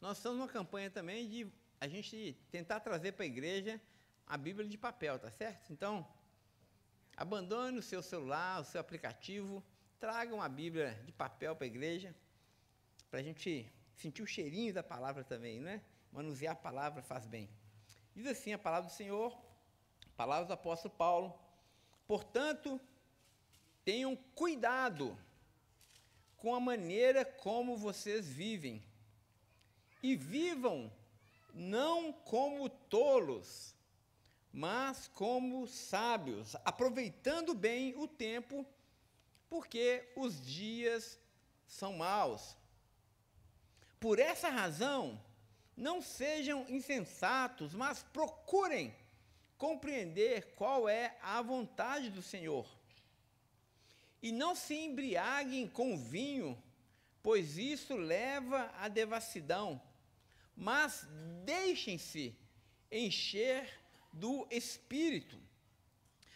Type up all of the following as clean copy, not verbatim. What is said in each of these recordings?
nós estamos numa campanha também de a gente tentar trazer para a igreja a Bíblia de papel, tá certo? Então, abandone o seu celular, o seu aplicativo, traga uma Bíblia de papel para a igreja, para a gente sentir o cheirinho da palavra também, não é? Manusear a palavra faz bem. Diz assim a palavra do Senhor, palavras do apóstolo Paulo: portanto, tenham cuidado com a maneira como vocês vivem, e vivam não como tolos, mas como sábios, aproveitando bem o tempo, porque os dias são maus. Por essa razão, não sejam insensatos, mas procurem compreender qual é a vontade do Senhor. E não se embriaguem com vinho, pois isso leva à devassidão, mas deixem-se encher do Espírito,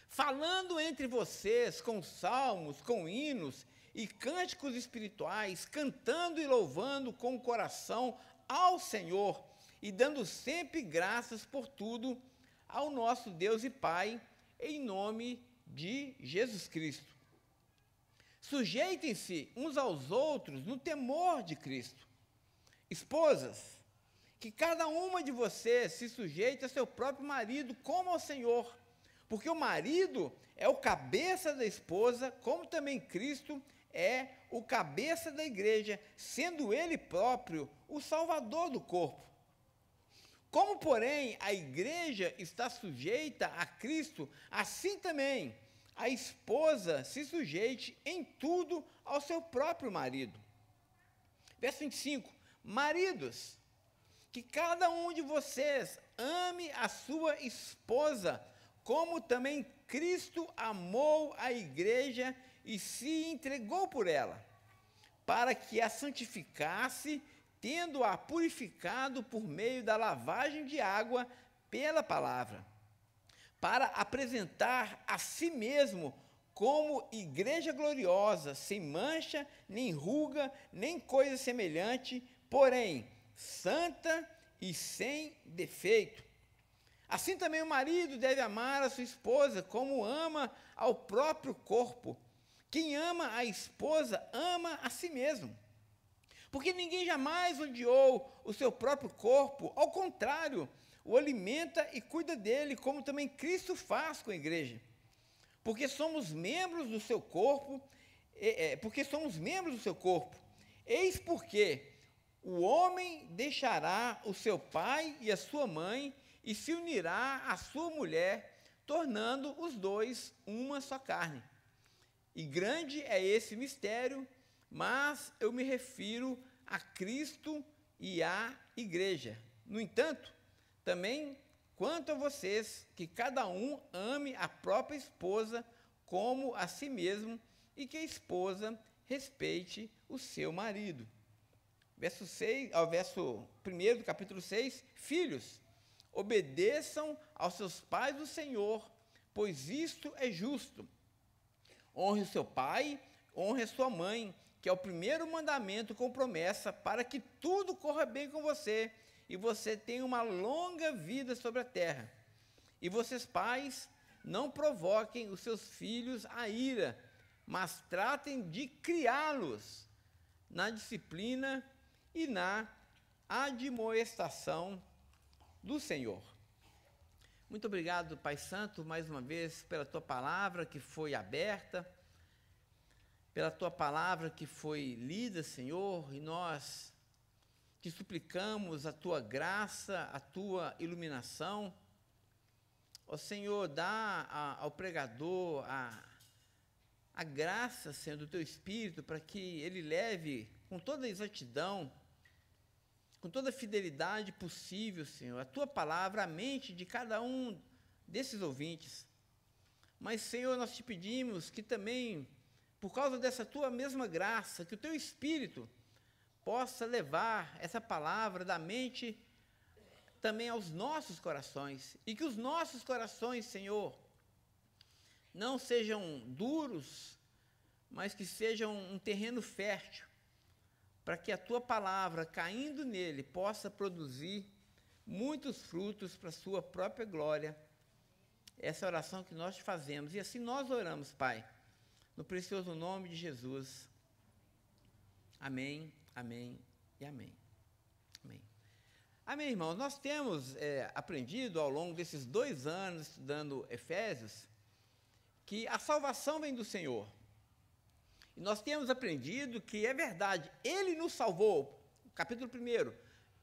falando entre vocês com salmos, com hinos e cânticos espirituais, cantando e louvando com o coração ao Senhor e dando sempre graças por tudo ao nosso Deus e Pai, em nome de Jesus Cristo. Sujeitem-se uns aos outros no temor de Cristo. Esposas, que cada uma de vocês se sujeite a seu próprio marido como ao Senhor, porque o marido é o cabeça da esposa, como também Cristo é o cabeça da igreja, sendo ele próprio o salvador do corpo. Como, porém, a igreja está sujeita a Cristo, assim também a esposa se sujeite em tudo ao seu próprio marido. Verso 25: maridos, que cada um de vocês ame a sua esposa, como também Cristo amou a igreja e se entregou por ela, para que a santificasse, tendo-a purificado por meio da lavagem de água pela palavra, para apresentar a si mesmo como igreja gloriosa, sem mancha, nem ruga, nem coisa semelhante, porém santa e sem defeito. Assim também o marido deve amar a sua esposa como ama ao próprio corpo. Quem ama a esposa ama a si mesmo. Porque ninguém jamais odiou o seu próprio corpo, ao contrário, o alimenta e cuida dele, como também Cristo faz com a igreja. Porque somos membros do seu corpo, Eis porque o homem deixará o seu pai e a sua mãe e se unirá à sua mulher, tornando os dois uma só carne. E grande é esse mistério, mas eu me refiro a Cristo e à igreja. No entanto, também quanto a vocês, que cada um ame a própria esposa como a si mesmo, e que a esposa respeite o seu marido. Verso 1 do capítulo 6, filhos, obedeçam aos seus pais do Senhor, pois isto é justo. Honre o seu pai, honre a sua mãe, que é o primeiro mandamento com promessa, para que tudo corra bem com você, e você tenha uma longa vida sobre a terra. E vocês, pais, não provoquem os seus filhos à ira, mas tratem de criá-los na disciplina e na admoestação do Senhor. Muito obrigado, Pai Santo, mais uma vez, pela Tua palavra que foi aberta, pela Tua palavra que foi lida, Senhor, e nós te suplicamos a Tua graça, a Tua iluminação. Ó Senhor, dá ao pregador a graça, Senhor, do Teu Espírito, para que ele leve com toda a exatidão, com toda a fidelidade possível, Senhor, a Tua palavra à mente de cada um desses ouvintes. Mas, Senhor, nós te pedimos que também, por causa dessa Tua mesma graça, que o Teu Espírito possa levar essa palavra da mente também aos nossos corações, e que os nossos corações, Senhor, não sejam duros, mas que sejam um terreno fértil para que a tua palavra, caindo nele, possa produzir muitos frutos para a sua própria glória. Essa é a oração que nós fazemos. E assim nós oramos, Pai, no precioso nome de Jesus. Amém, amém e amém. Amém. Amém, irmãos. Nós temos aprendido ao longo desses 2 anos estudando Efésios que a salvação vem do Senhor. E nós temos aprendido que é verdade, Ele nos salvou, capítulo 1,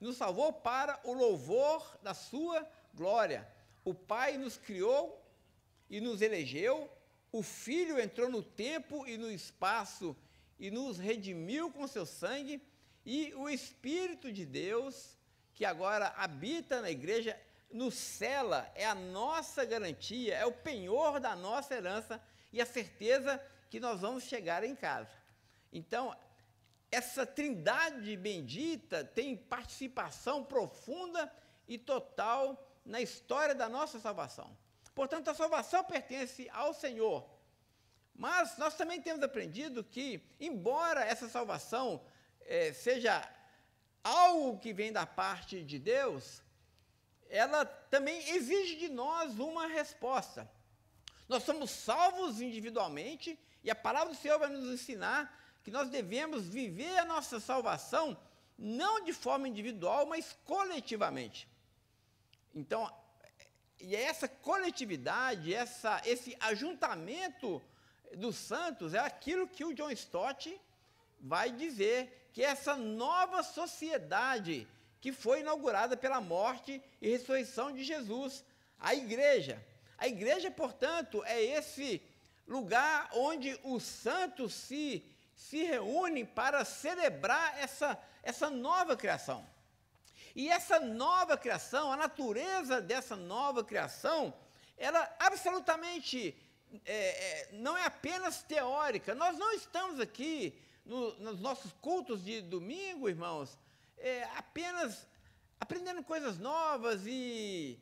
nos salvou para o louvor da sua glória. O Pai nos criou e nos elegeu, o Filho entrou no tempo e no espaço e nos redimiu com seu sangue, e o Espírito de Deus, que agora habita na igreja, nos sela, é a nossa garantia, é o penhor da nossa herança e a certeza que nós vamos chegar em casa. Então, essa trindade bendita tem participação profunda e total na história da nossa salvação. Portanto, a salvação pertence ao Senhor. Mas nós também temos aprendido que, embora essa salvação seja algo que vem da parte de Deus, ela também exige de nós uma resposta. Nós somos salvos individualmente, e a palavra do Senhor vai nos ensinar que nós devemos viver a nossa salvação não de forma individual, mas coletivamente. Então, e essa coletividade, esse ajuntamento dos santos é aquilo que o John Stott vai dizer, que é essa nova sociedade que foi inaugurada pela morte e ressurreição de Jesus, a igreja. A igreja, portanto, é esse lugar onde os santos se reúnem para celebrar essa nova criação. E essa nova criação, a natureza dessa nova criação, ela absolutamente não é apenas teórica. Nós não estamos aqui nos nossos cultos de domingo, irmãos, apenas aprendendo coisas novas e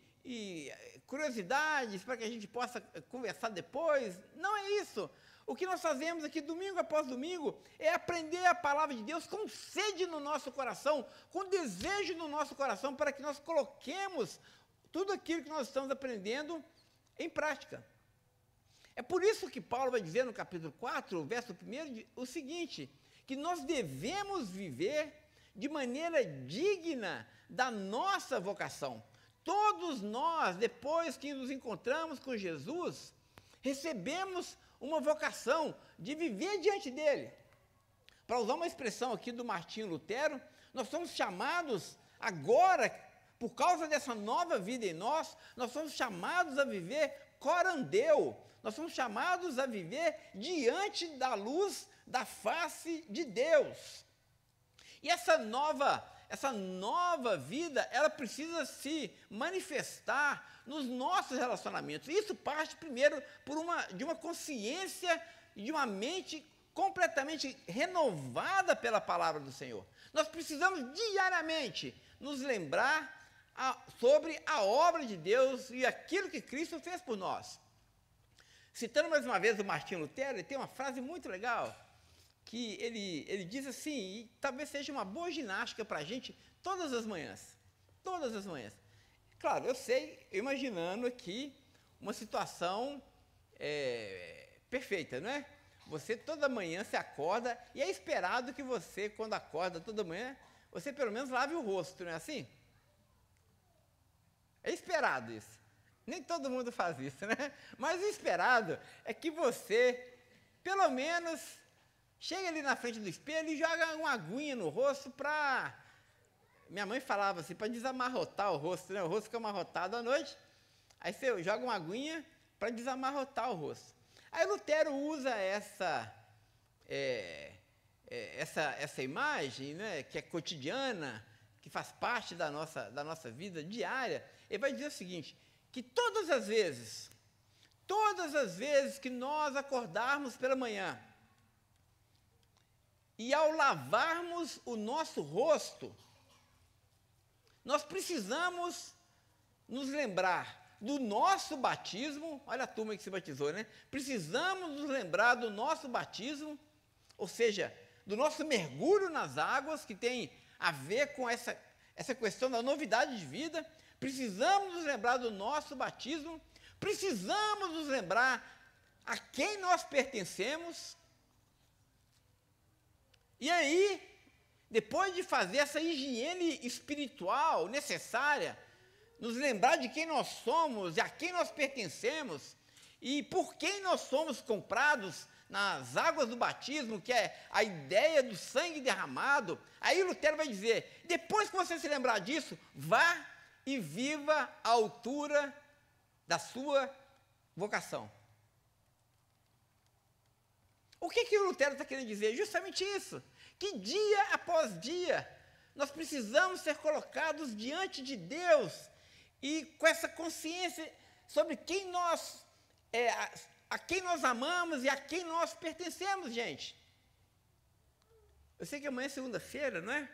curiosidades para que a gente possa conversar depois. Não é isso. O que nós fazemos aqui domingo após domingo é aprender a palavra de Deus com sede no nosso coração, com desejo no nosso coração, para que nós coloquemos tudo aquilo que nós estamos aprendendo em prática. É por isso que Paulo vai dizer no capítulo 4, verso 1, o seguinte, que nós devemos viver de maneira digna da nossa vocação. Todos nós, depois que nos encontramos com Jesus, recebemos uma vocação de viver diante dele. Para usar uma expressão aqui do Martinho Lutero, nós somos chamados agora, por causa dessa nova vida em nós somos chamados a viver corandeu, nós somos chamados a viver diante da luz da face de Deus. E essa nova vida, ela precisa se manifestar nos nossos relacionamentos. Isso parte primeiro de uma consciência e de uma mente completamente renovada pela palavra do Senhor. Nós precisamos diariamente nos lembrar sobre a obra de Deus e aquilo que Cristo fez por nós. Citando mais uma vez o Martinho Lutero, ele tem uma frase muito legal, que ele diz assim, e talvez seja uma boa ginástica para a gente todas as manhãs. Todas as manhãs. Claro, eu sei, imaginando aqui uma situação perfeita, não é? Você toda manhã se acorda e é esperado que você, quando acorda toda manhã, você pelo menos lave o rosto, não é assim? É esperado isso. Nem todo mundo faz isso, né? Mas o esperado é que você, pelo menos, chegue ali na frente do espelho e joga uma aguinha no rosto para... Minha mãe falava assim, para desamarrotar o rosto, né? O rosto fica amarrotado à noite, aí você joga uma aguinha para desamarrotar o rosto. Aí Lutero usa essa imagem, né, que é cotidiana, que faz parte da nossa vida diária. Ele vai dizer o seguinte, que todas as vezes que nós acordarmos pela manhã e ao lavarmos o nosso rosto, nós precisamos nos lembrar do nosso batismo. Olha a turma que se batizou, né? Precisamos nos lembrar do nosso batismo, ou seja, do nosso mergulho nas águas, que tem a ver com essa questão da novidade de vida. Precisamos nos lembrar do nosso batismo, precisamos nos lembrar a quem nós pertencemos. E aí, depois de fazer essa higiene espiritual necessária, nos lembrar de quem nós somos e a quem nós pertencemos e por quem nós somos comprados nas águas do batismo, que é a ideia do sangue derramado, aí Lutero vai dizer, depois que você se lembrar disso, vá e viva à altura da sua vocação. O que o Lutero está querendo dizer? Justamente isso, que dia após dia, nós precisamos ser colocados diante de Deus e com essa consciência sobre quem nós, a quem nós amamos e a quem nós pertencemos, gente. Eu sei que amanhã é segunda-feira, não é?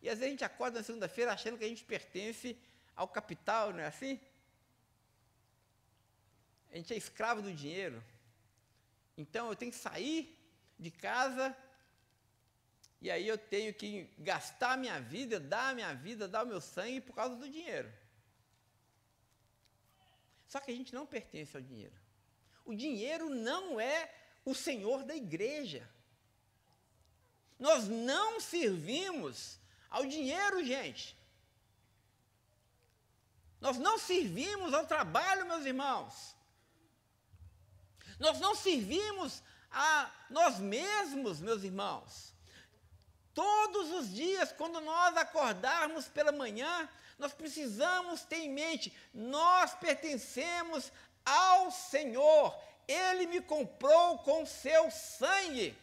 E às vezes a gente acorda na segunda-feira achando que a gente pertence ao capital, não é assim? A gente é escravo do dinheiro. Então eu tenho que sair de casa e aí eu tenho que gastar a minha vida, dar o meu sangue por causa do dinheiro. Só que a gente não pertence ao dinheiro. O dinheiro não é o senhor da igreja. Nós não servimos ao dinheiro, gente. Nós não servimos ao trabalho, meus irmãos. Nós não servimos a nós mesmos, meus irmãos. Todos os dias, quando nós acordarmos pela manhã, nós precisamos ter em mente, nós pertencemos ao Senhor. Ele me comprou com seu sangue.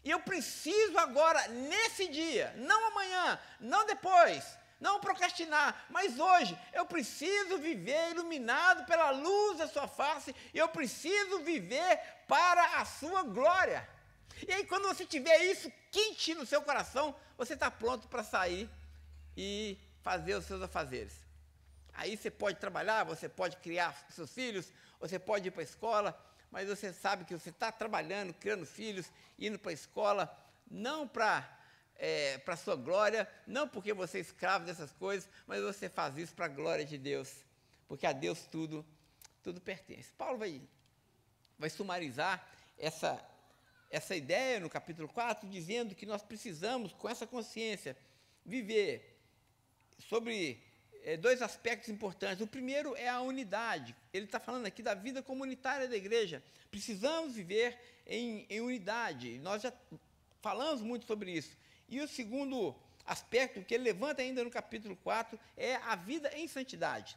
E eu preciso agora, nesse dia, não amanhã, não depois, não procrastinar, mas hoje, eu preciso viver iluminado pela luz da sua face, e eu preciso viver para a sua glória. E aí, quando você tiver isso quente no seu coração, você está pronto para sair e fazer os seus afazeres. Aí você pode trabalhar, você pode criar seus filhos, você pode ir para a escola, mas você sabe que você está trabalhando, criando filhos, indo para a escola, não para a sua glória, não porque você é escravo dessas coisas, mas você faz isso para a glória de Deus, porque a Deus tudo pertence. Paulo vai sumarizar essa ideia no capítulo 4, dizendo que nós precisamos, com essa consciência, viver sobre dois aspectos importantes. O primeiro é a unidade. Ele está falando aqui da vida comunitária da igreja. Precisamos viver em unidade. Nós já falamos muito sobre isso. E o segundo aspecto que ele levanta ainda no capítulo 4 é a vida em santidade.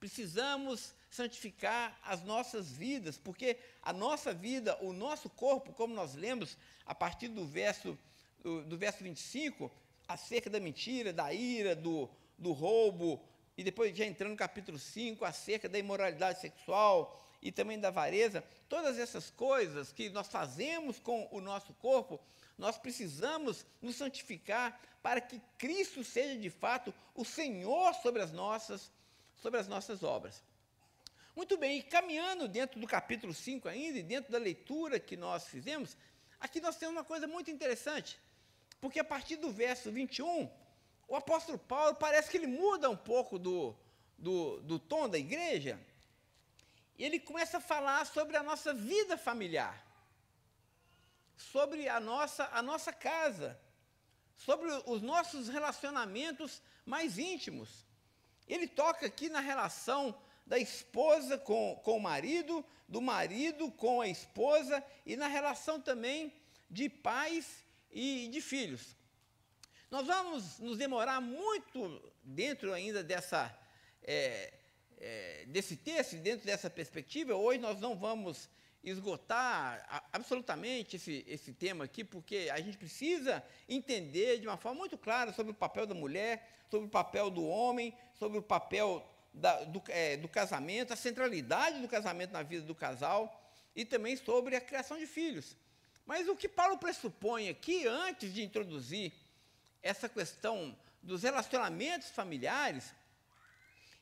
Precisamos santificar as nossas vidas, porque a nossa vida, o nosso corpo, como nós lemos a partir do verso 25, acerca da mentira, da ira, do roubo, e depois já entrando no capítulo 5, acerca da imoralidade sexual e também da avareza, todas essas coisas que nós fazemos com o nosso corpo, nós precisamos nos santificar para que Cristo seja de fato o Senhor sobre as nossas obras. Muito bem, e caminhando dentro do capítulo 5 ainda, e dentro da leitura que nós fizemos, aqui nós temos uma coisa muito interessante, porque a partir do verso 21, o apóstolo Paulo parece que ele muda um pouco do tom da igreja, e ele começa a falar sobre a nossa vida familiar, sobre a nossa casa, sobre os nossos relacionamentos mais íntimos. Ele toca aqui na relação da esposa com o marido, do marido com a esposa, e na relação também de pais e de filhos. Nós vamos nos demorar muito dentro ainda desse texto, dentro dessa perspectiva. Hoje nós não vamos esgotar absolutamente esse tema aqui, porque a gente precisa entender de uma forma muito clara sobre o papel da mulher, sobre o papel do homem, sobre o papel do casamento, a centralidade do casamento na vida do casal, e também sobre a criação de filhos. Mas o que Paulo pressupõe aqui, antes de introduzir essa questão dos relacionamentos familiares,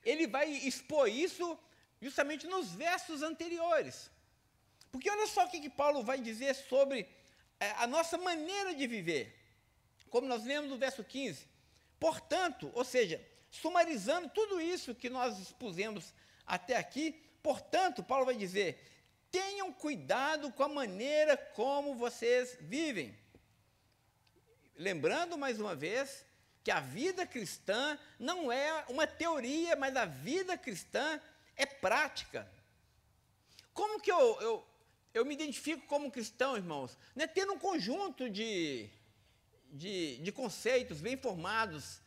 ele vai expor isso justamente nos versos anteriores. Porque olha só o que Paulo vai dizer sobre a nossa maneira de viver. Como nós lemos no verso 15. Portanto, ou seja, sumarizando tudo isso que nós expusemos até aqui, portanto, Paulo vai dizer, tenham cuidado com a maneira como vocês vivem. Lembrando mais uma vez que a vida cristã não é uma teoria, mas a vida cristã é prática. Como que eu me identifico como cristão, irmãos? Não é tendo um conjunto de conceitos bem formados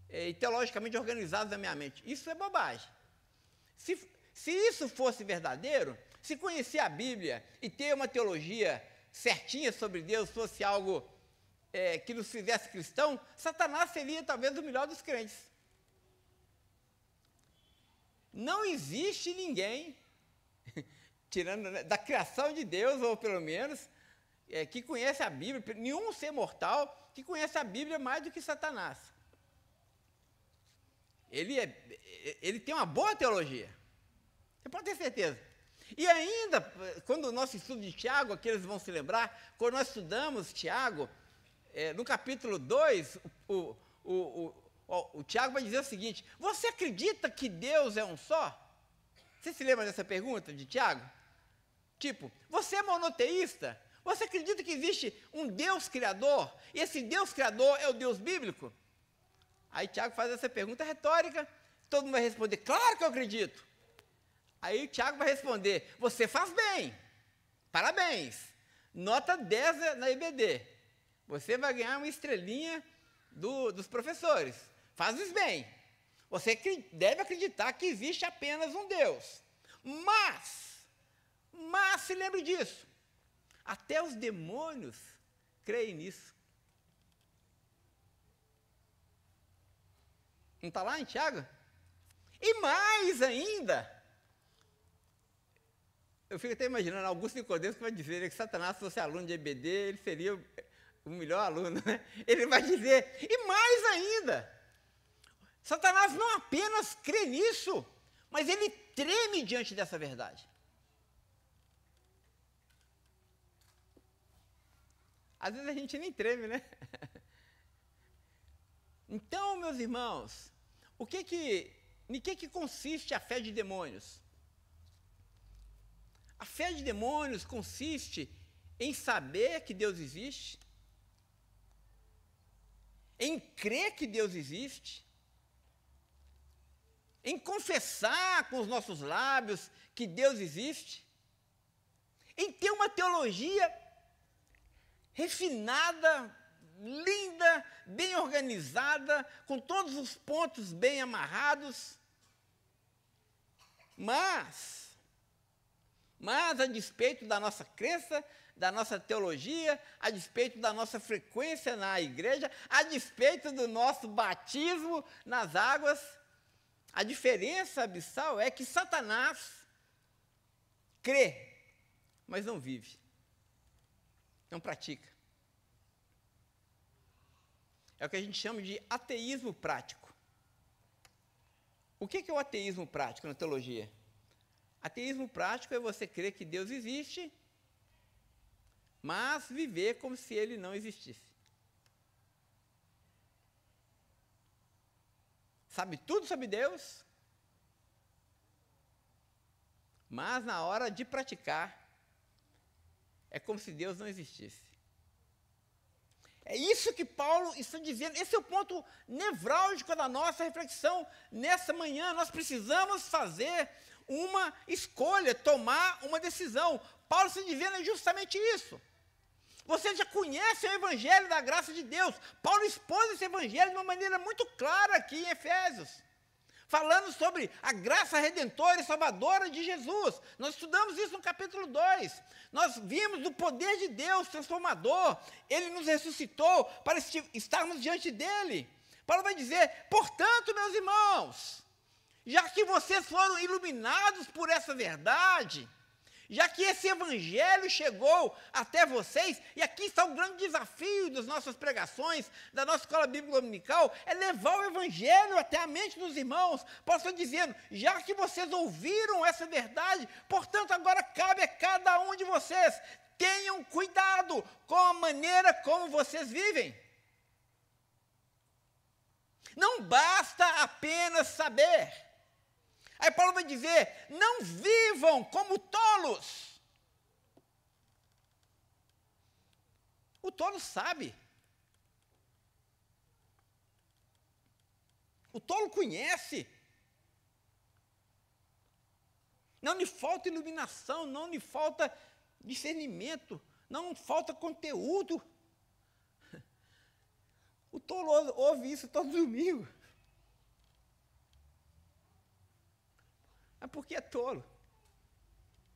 e teologicamente organizados na minha mente. Isso é bobagem. Se isso fosse verdadeiro, se conhecer a Bíblia e ter uma teologia certinha sobre Deus fosse algo que nos fizesse cristão, Satanás seria talvez o melhor dos crentes. Não existe ninguém, tirando da criação de Deus, ou pelo menos, que conhece a Bíblia, nenhum ser mortal que conhece a Bíblia mais do que Satanás. Ele tem uma boa teologia. Você pode ter certeza. E ainda, quando o nosso estudo de Tiago, aqui eles vão se lembrar, quando nós estudamos Tiago, no capítulo 2, o Tiago vai dizer o seguinte, você acredita que Deus é um só? Você se lembra dessa pergunta de Tiago? Tipo, você é monoteísta? Você acredita que existe um Deus criador? E esse Deus criador é o Deus bíblico? Aí Tiago faz essa pergunta retórica, todo mundo vai responder, claro que eu acredito. Aí o Tiago vai responder, você faz bem, parabéns, nota 10 na IBD, você vai ganhar uma estrelinha dos professores, fazes bem, você deve acreditar que existe apenas um Deus, mas se lembre disso, até os demônios creem nisso. Não está lá em Tiago? E mais ainda, eu fico até imaginando, Augusto Nicodemos que vai dizer que Satanás fosse aluno de EBD, ele seria o melhor aluno, né? Ele vai dizer, e mais ainda, Satanás não apenas crê nisso, mas ele treme diante dessa verdade. Às vezes a gente nem treme, né? Então, meus irmãos, em que consiste a fé de demônios? A fé de demônios consiste em saber que Deus existe, em crer que Deus existe, em confessar com os nossos lábios que Deus existe, em ter uma teologia refinada, linda, bem organizada, com todos os pontos bem amarrados, mas a despeito da nossa crença, da nossa teologia, a despeito da nossa frequência na igreja, a despeito do nosso batismo nas águas, a diferença abissal é que Satanás crê, mas não vive, não pratica. É o que a gente chama de ateísmo prático. O que é o ateísmo prático na teologia? Ateísmo prático é você crer que Deus existe, mas viver como se ele não existisse. Sabe tudo sobre Deus, mas na hora de praticar, é como se Deus não existisse. É isso que Paulo está dizendo, esse é o ponto nevrálgico da nossa reflexão nessa manhã. Nós precisamos fazer uma escolha, tomar uma decisão. Paulo está dizendo justamente isso. Você já conhece o Evangelho da graça de Deus. Paulo expôs esse Evangelho de uma maneira muito clara aqui em Efésios, falando sobre a graça redentora e salvadora de Jesus. Nós estudamos isso no capítulo 2. Nós vimos o poder de Deus transformador. Ele nos ressuscitou para estarmos diante dele. Paulo vai dizer, portanto, meus irmãos, já que vocês foram iluminados por essa verdade, já que esse evangelho chegou até vocês, e aqui está o grande desafio das nossas pregações, da nossa escola bíblica dominical, é levar o evangelho até a mente dos irmãos. Paulo está dizendo, já que vocês ouviram essa verdade, portanto agora cabe a cada um de vocês tenham cuidado com a maneira como vocês vivem. Não basta apenas saber. Aí Paulo vai dizer, não vivam como tolos. O tolo sabe. O tolo conhece. Não lhe falta iluminação, não lhe falta discernimento, não falta conteúdo. O tolo ouve isso todo domingo. Mas por que é tolo?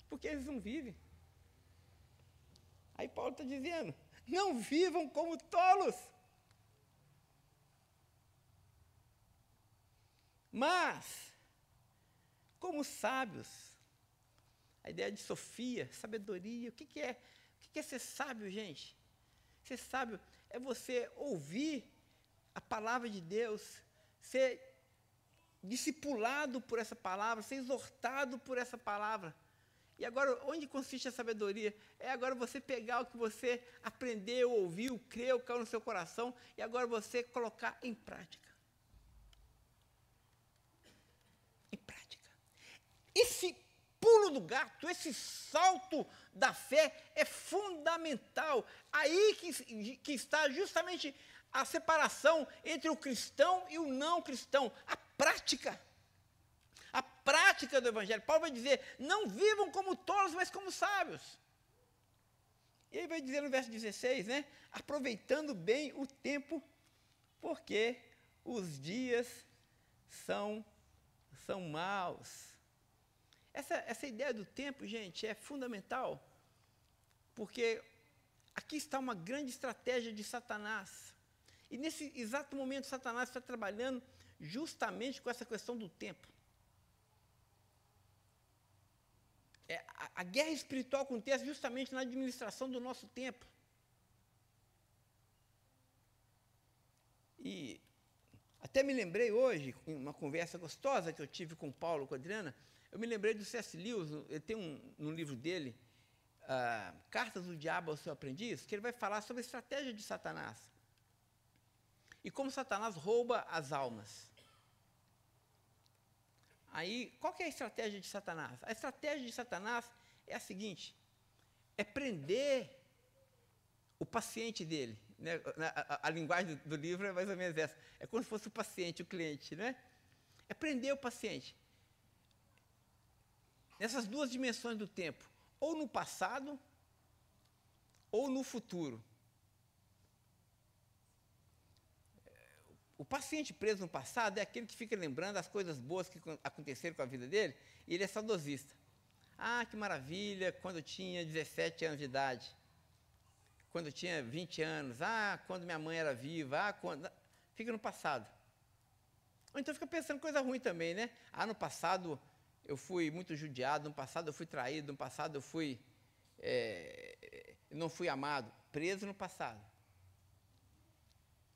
Porque eles não vivem. Aí Paulo está dizendo, não vivam como tolos. Mas, como sábios, a ideia de sofia, sabedoria, o que é? O que é ser sábio, gente? Ser sábio é você ouvir a palavra de Deus, ser discipulado por essa palavra, ser exortado por essa palavra. E agora, onde consiste a sabedoria? É agora você pegar o que você aprendeu, ouviu, creu, caiu no seu coração, e agora você colocar em prática. Em prática. Esse pulo do gato, esse salto da fé é fundamental. Aí que está justamente a separação entre o cristão e o não cristão. A prática. A prática do Evangelho. Paulo vai dizer, não vivam como tolos, mas como sábios. E ele vai dizer no verso 16, né? Aproveitando bem o tempo, porque os dias são maus. Essa ideia do tempo, gente, é fundamental, porque aqui está uma grande estratégia de Satanás. E nesse exato momento, Satanás está trabalhando justamente com essa questão do tempo. A guerra espiritual acontece justamente na administração do nosso tempo. E até me lembrei hoje, em uma conversa gostosa que eu tive com o Paulo, com a Adriana, eu me lembrei do C.S. Lewis, ele tem no livro dele, Cartas do Diabo ao Seu Aprendiz, que ele vai falar sobre a estratégia de Satanás. E como Satanás rouba as almas. Aí, qual que é a estratégia de Satanás? A estratégia de Satanás é a seguinte, é prender o paciente dele. Né? A linguagem do livro é mais ou menos essa. É como se fosse o paciente, o cliente, né? É prender o paciente. Nessas duas dimensões do tempo, ou no passado, ou no futuro. O paciente preso no passado é aquele que fica lembrando as coisas boas que aconteceram com a vida dele, e ele é saudosista. Ah, que maravilha, quando eu tinha 17 anos de idade, quando eu tinha 20 anos, quando minha mãe era viva, quando... Fica no passado. Ou então fica pensando coisa ruim também, né? No passado eu fui muito judiado, no passado eu fui traído, no passado eu fui... não fui amado, preso no passado.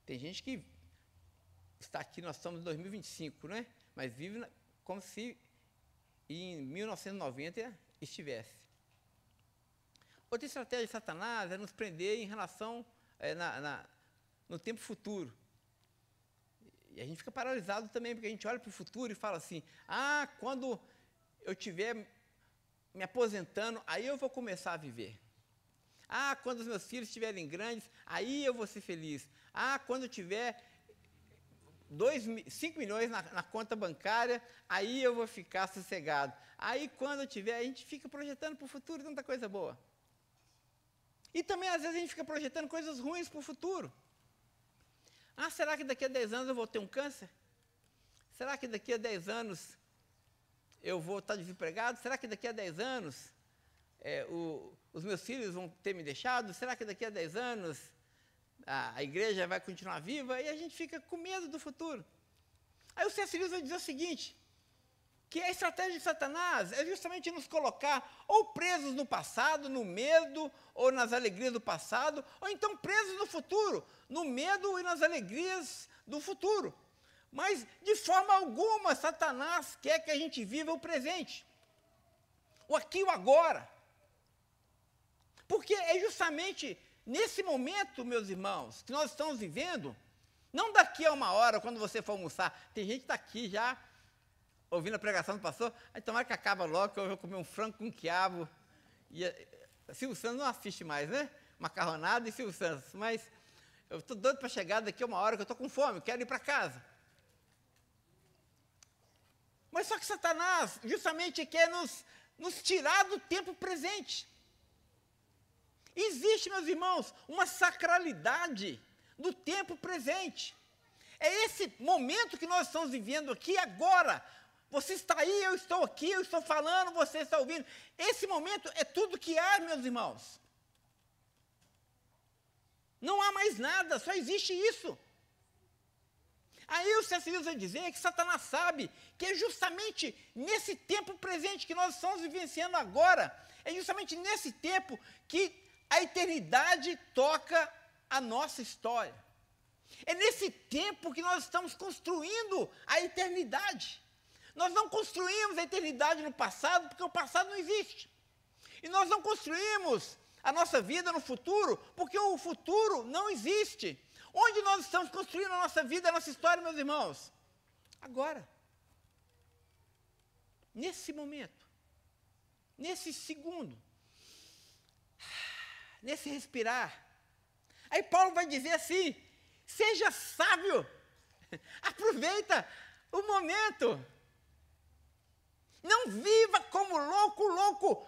Tem gente que está aqui, nós estamos em 2025, né? Mas vive como se em 1990 estivesse. Outra estratégia de Satanás é nos prender em relação no tempo futuro. E a gente fica paralisado também, porque a gente olha para o futuro e fala assim, quando eu estiver me aposentando, aí eu vou começar a viver. Quando os meus filhos estiverem grandes, aí eu vou ser feliz. Quando eu tiver 5 milhões na conta bancária, aí eu vou ficar sossegado. Aí quando eu tiver, a gente fica projetando para o futuro tanta coisa boa. E também, às vezes, a gente fica projetando coisas ruins para o futuro. Será que daqui a 10 anos eu vou ter um câncer? Será que daqui a 10 anos eu vou estar desempregado? Será que daqui a 10 anos os meus filhos vão ter me deixado? Será que daqui a 10 anos a igreja vai continuar viva? E a gente fica com medo do futuro. Aí o C.S. Lewis vai dizer o seguinte, que a estratégia de Satanás é justamente nos colocar ou presos no passado, no medo, ou nas alegrias do passado, ou então presos no futuro, no medo e nas alegrias do futuro. Mas, de forma alguma, Satanás quer que a gente viva o presente, o aqui e o agora. Porque é justamente nesse momento, meus irmãos, que nós estamos vivendo, não daqui a uma hora, quando você for almoçar. Tem gente que está aqui já, ouvindo a pregação do pastor, aí tomara que acaba logo, que eu vou comer um frango com quiabo. E Silvio Santos não assiste mais, né? Macarronada e Silvio Santos. Mas eu estou doido para chegar daqui a uma hora, que eu estou com fome, quero ir para casa. Mas só que Satanás justamente quer nos tirar do tempo presente. Existe, meus irmãos, uma sacralidade do tempo presente. É esse momento que nós estamos vivendo aqui agora. Você está aí, eu estou aqui, eu estou falando, você está ouvindo. Esse momento é tudo que há, meus irmãos. Não há mais nada, só existe isso. Aí o C.S. Lewis vai dizer que Satanás sabe que é justamente nesse tempo presente que nós estamos vivenciando agora, é justamente nesse tempo que a eternidade toca a nossa história. É nesse tempo que nós estamos construindo a eternidade. Nós não construímos a eternidade no passado, porque o passado não existe. E nós não construímos a nossa vida no futuro, porque o futuro não existe. Onde nós estamos construindo a nossa vida, a nossa história, meus irmãos? Agora. Nesse momento. Nesse segundo. Nesse respirar. Aí Paulo vai dizer assim, seja sábio. Aproveita o momento. Não viva como louco.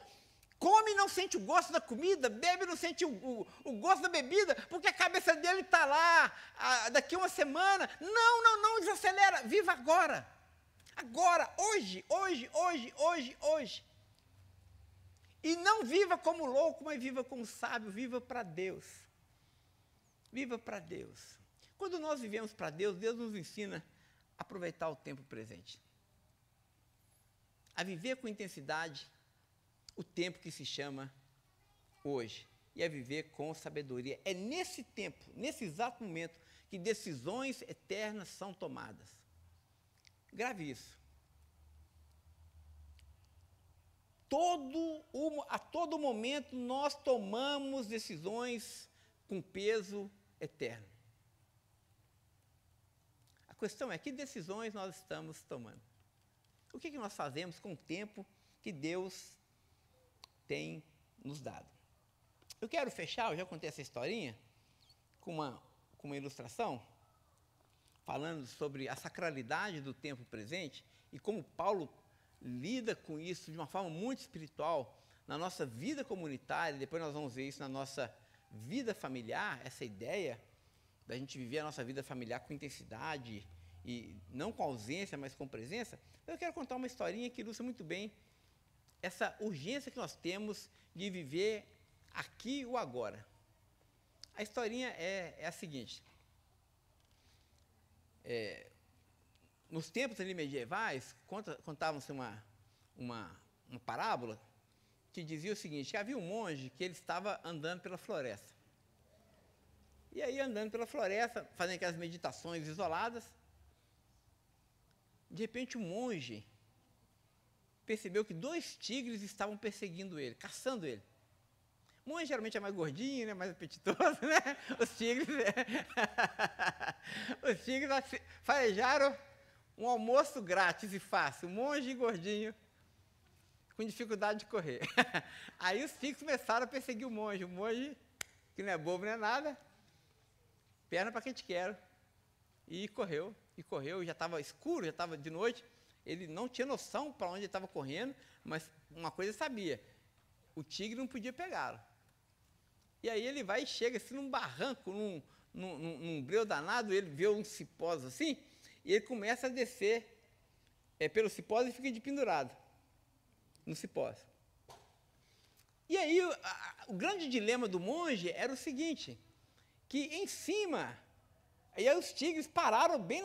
Come e não sente o gosto da comida, bebe e não sente o gosto da bebida, porque a cabeça dele está lá, daqui a uma semana. Não, desacelera, viva agora. Agora, hoje. E não viva como louco, mas viva como sábio, viva para Deus. Viva para Deus. Quando nós vivemos para Deus, Deus nos ensina a aproveitar o tempo presente. A viver com intensidade o tempo que se chama hoje, e a viver com sabedoria. É nesse tempo, nesse exato momento, que decisões eternas são tomadas. Grave isso. A todo momento nós tomamos decisões com peso eterno. A questão é, que decisões nós estamos tomando? O que nós fazemos com o tempo que Deus tem nos dado? Eu quero fechar, eu já contei essa historinha, com uma ilustração, falando sobre a sacralidade do tempo presente e como Paulo lida com isso de uma forma muito espiritual na nossa vida comunitária. Depois nós vamos ver isso na nossa vida familiar, essa ideia da gente viver a nossa vida familiar com intensidade e não com ausência, mas com presença. Eu quero contar uma historinha que ilustra muito bem essa urgência que nós temos de viver aqui ou agora. A historinha é a seguinte. Nos tempos ali medievais, contavam-se uma parábola que dizia o seguinte, que havia um monge que ele estava andando pela floresta. E aí, andando pela floresta, fazendo aquelas meditações isoladas, de repente o monge percebeu que 2 tigres estavam perseguindo ele, caçando ele. O monge geralmente é mais gordinho, né, mais apetitoso, né? Os tigres farejaram um almoço grátis e fácil, um monge gordinho, com dificuldade de correr. Aí os tigres começaram a perseguir o monge, que não é bobo, não é nada, perna para quem te quero, e correu, já estava escuro, já estava de noite, ele não tinha noção para onde ele estava correndo, mas uma coisa ele sabia, o tigre não podia pegá-lo. E aí ele vai e chega assim num barranco, num breu danado, ele vê uns cipós assim, e ele começa a descer pelo cipós e fica de pendurado no cipós. E aí o grande dilema do monge era o seguinte, que em cima, aí os tigres pararam bem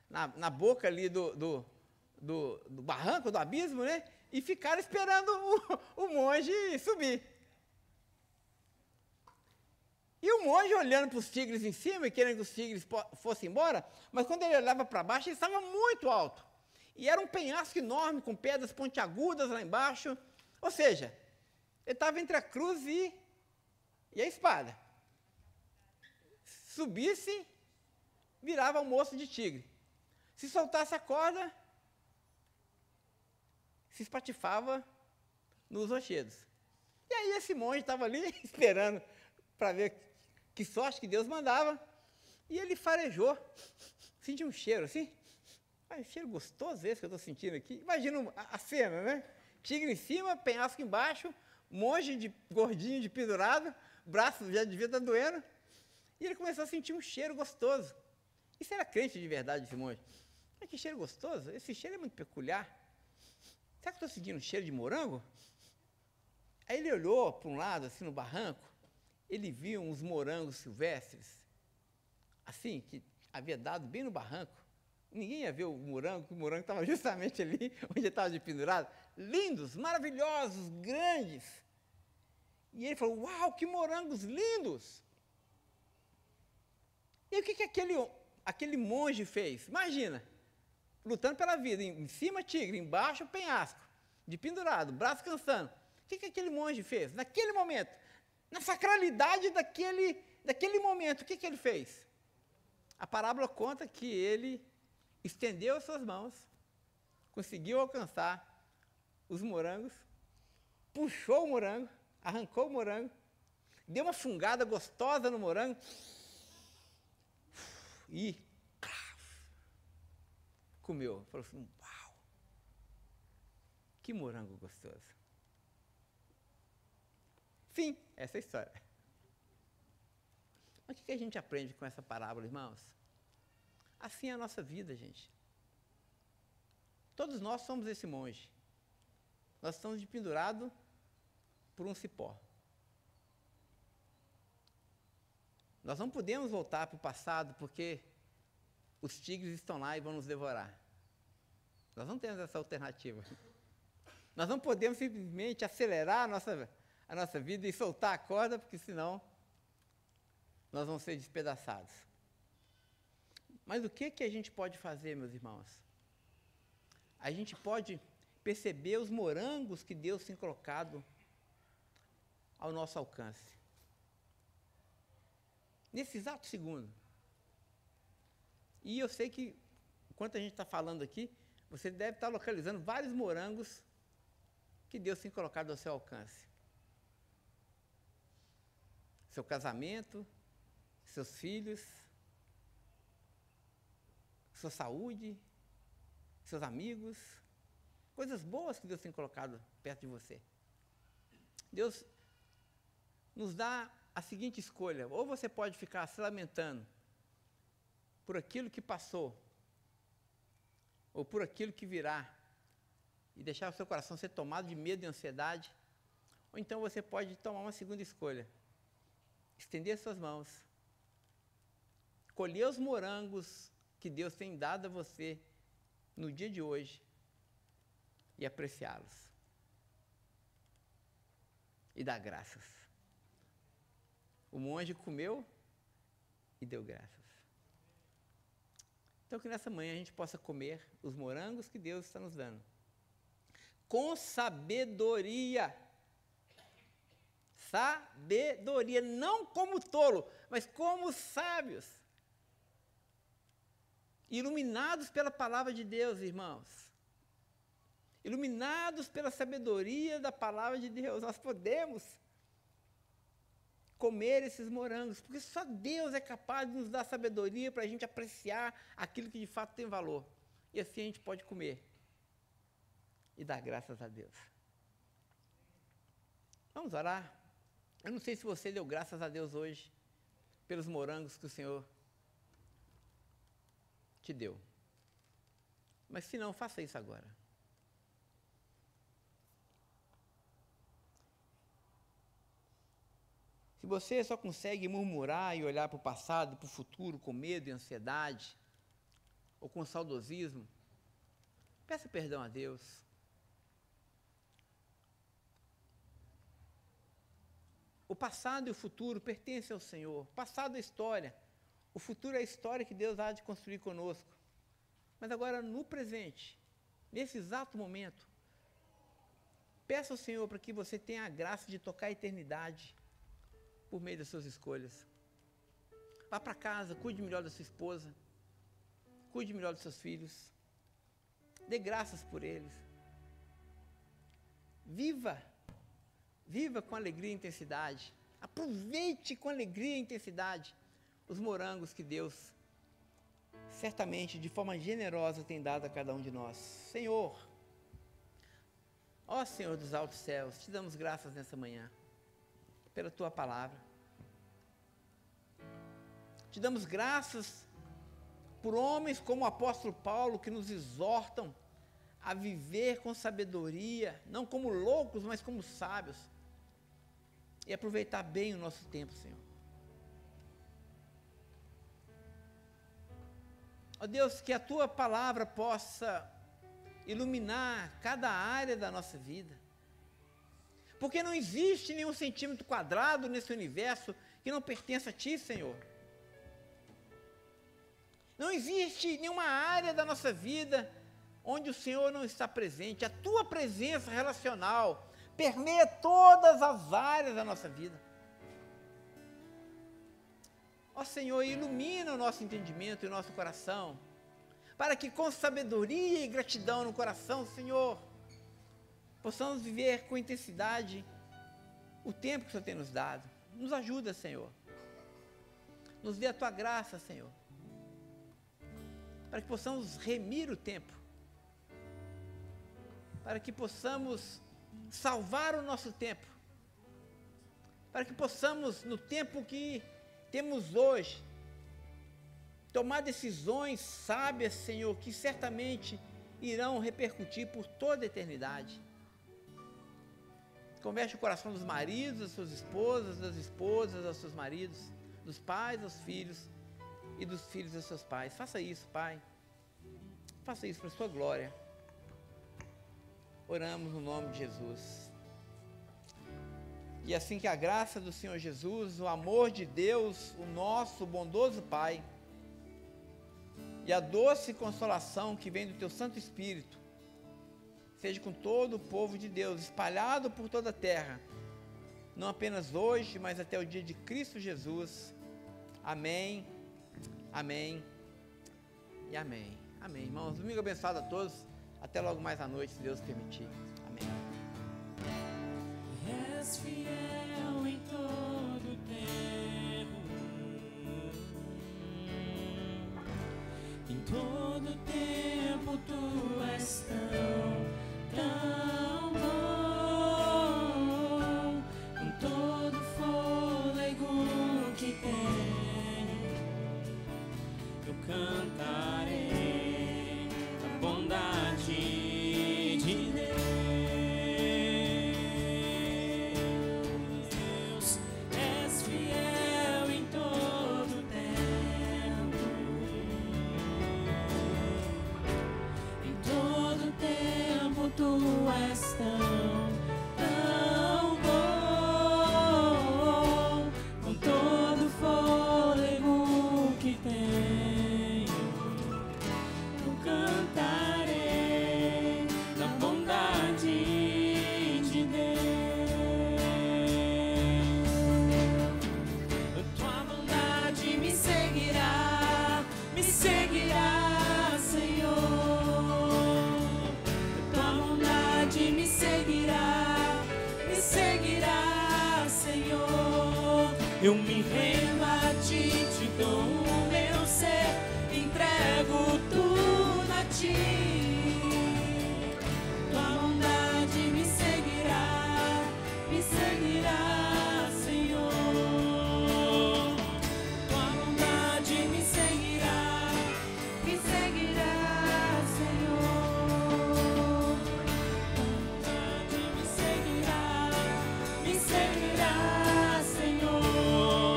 na boca ali do barranco, do abismo, né? E ficaram esperando o monge subir. E o monge olhando para os tigres em cima e querendo que os tigres fossem embora, mas quando ele olhava para baixo, ele estava muito alto. E era um penhasco enorme, com pedras pontiagudas lá embaixo. Ou seja, Ele estava entre a cruz e a espada. Subisse, virava um moço de tigre. Se soltasse a corda, se espatifava nos rochedos. E aí esse monge estava ali esperando para ver que sorte que Deus mandava. E ele farejou, sentiu um cheiro assim. Cheiro gostoso esse que eu estou sentindo aqui. Imagina a cena, né? Tigre em cima, penhasco embaixo, monge gordinho de pendurado, braço já devia estar doendo. E ele começou a sentir um cheiro gostoso. Isso era crente de verdade, esse monge. Mas que cheiro gostoso? Esse cheiro é muito peculiar. Será que eu estou sentindo um cheiro de morango? Aí ele olhou para um lado, assim, no barranco, ele viu uns morangos silvestres, assim, que havia dado bem no barranco. Ninguém ia ver o morango, que o morango estava justamente ali, onde ele estava de pendurado. Lindos, maravilhosos, grandes. E ele falou, uau, que morangos lindos! E o que aquele monge fez? Imagina, lutando pela vida, em cima tigre, embaixo penhasco, de pendurado, braço cansando. O que aquele monge fez? Naquele momento, na sacralidade daquele momento, o que ele fez? A parábola conta que ele estendeu as suas mãos, conseguiu alcançar os morangos, puxou o morango, arrancou o morango, deu uma fungada gostosa no morango e comeu. Falou assim, uau, que morango gostoso. Fim, essa é a história. Mas o que a gente aprende com essa parábola, irmãos? Assim é a nossa vida, gente. Todos nós somos esse monge. Nós estamos pendurados por um cipó. Nós não podemos voltar para o passado porque os tigres estão lá e vão nos devorar. Nós não temos essa alternativa. Nós não podemos simplesmente acelerar a nossa vida e soltar a corda, porque senão nós vamos ser despedaçados. Mas o que a gente pode fazer, meus irmãos? A gente pode perceber os morangos que Deus tem colocado ao nosso alcance. Nesse exato segundo. E eu sei que, enquanto a gente está falando aqui, você deve estar localizando vários morangos que Deus tem colocado ao seu alcance. Seu casamento, seus filhos, sua saúde, seus amigos, coisas boas que Deus tem colocado perto de você. Deus nos dá a seguinte escolha: ou você pode ficar se lamentando por aquilo que passou, ou por aquilo que virá, e deixar o seu coração ser tomado de medo e ansiedade, ou então você pode tomar uma segunda escolha: estender suas mãos, colher os morangos que Deus tem dado a você no dia de hoje e apreciá-los. E dar graças. O monge comeu e deu graças. Então que nessa manhã a gente possa comer os morangos que Deus está nos dando. Com sabedoria. Sabedoria, não como tolo, mas como sábios. Iluminados pela palavra de Deus, irmãos. Iluminados pela sabedoria da palavra de Deus, nós podemos comer esses morangos, porque só Deus é capaz de nos dar sabedoria para a gente apreciar aquilo que de fato tem valor. E assim a gente pode comer e dar graças a Deus. Vamos orar? Eu não sei se você deu graças a Deus hoje pelos morangos que o Senhor te deu. Mas se não, faça isso agora. Se você só consegue murmurar e olhar para o passado, para o futuro, com medo e ansiedade, ou com saudosismo, peça perdão a Deus. O passado e o futuro pertencem ao Senhor. O passado é história. O futuro é a história que Deus há de construir conosco. Mas agora, no presente, nesse exato momento, Peça ao Senhor para que você tenha a graça de tocar a eternidade por meio das suas escolhas. Vá para casa, cuide melhor da sua esposa, cuide melhor dos seus filhos, dê graças por eles. Viva com alegria e intensidade. Aproveite com alegria e intensidade os morangos que Deus certamente, de forma generosa, tem dado a cada um de nós. Senhor, ó Senhor dos altos céus, te damos graças nessa manhã, pela Tua palavra. Te damos graças por homens como o apóstolo Paulo, que nos exortam a viver com sabedoria, não como loucos, mas como sábios, e aproveitar bem o nosso tempo, Senhor. Ó Deus, que a Tua palavra possa iluminar cada área da nossa vida, porque não existe nenhum centímetro quadrado nesse universo que não pertença a Ti, Senhor. Não existe nenhuma área da nossa vida onde o Senhor não está presente. A Tua presença relacional permeia todas as áreas da nossa vida. Ó Senhor, ilumina o nosso entendimento e o nosso coração, para que com sabedoria e gratidão no coração, Senhor, possamos viver com intensidade o tempo que o Senhor tem nos dado. Nos ajuda, Senhor. Nos dê a Tua graça, Senhor, para que possamos remir o tempo, para que possamos salvar o nosso tempo, para que possamos, no tempo que temos hoje, tomar decisões sábias, Senhor, que certamente irão repercutir por toda a eternidade. Converte o coração dos maridos, das suas esposas, das esposas, dos seus maridos, dos pais aos filhos e dos filhos dos seus pais. Faça isso, Pai. Faça isso para a sua glória. Oramos no nome de Jesus. E assim que a graça do Senhor Jesus, o amor de Deus, o nosso bondoso Pai, e a doce consolação que vem do Teu Santo Espírito, seja com todo o povo de Deus, espalhado por toda a terra, não apenas hoje, mas até o dia de Cristo Jesus. Amém, amém e amém. Amém, irmãos. Domingo abençoado a todos. Até logo mais à noite, se Deus permitir. Amém. És fiel em todo tempo, em todo tempo Tu és tão bom, com todo fôlego que tenho, eu cantarei a bondade de Deus. És fiel em todo tempo, em todo tempo Tu és tão bom, com todo fôlego que tenho, eu cantarei da bondade de Deus. Tua bondade me seguirá, Senhor. Tua bondade me seguirá, Senhor. Eu me rendo a Ti, te dou o meu ser, entrego tudo a Ti. Tua bondade me seguirá, Senhor. Tua bondade me seguirá, Senhor. Tua bondade me seguirá, Senhor.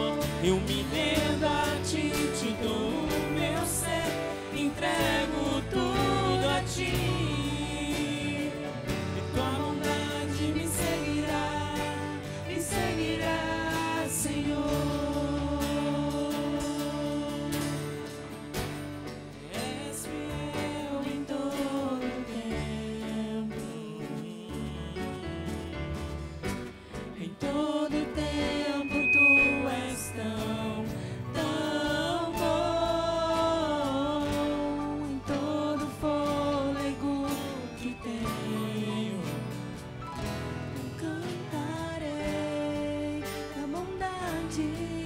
de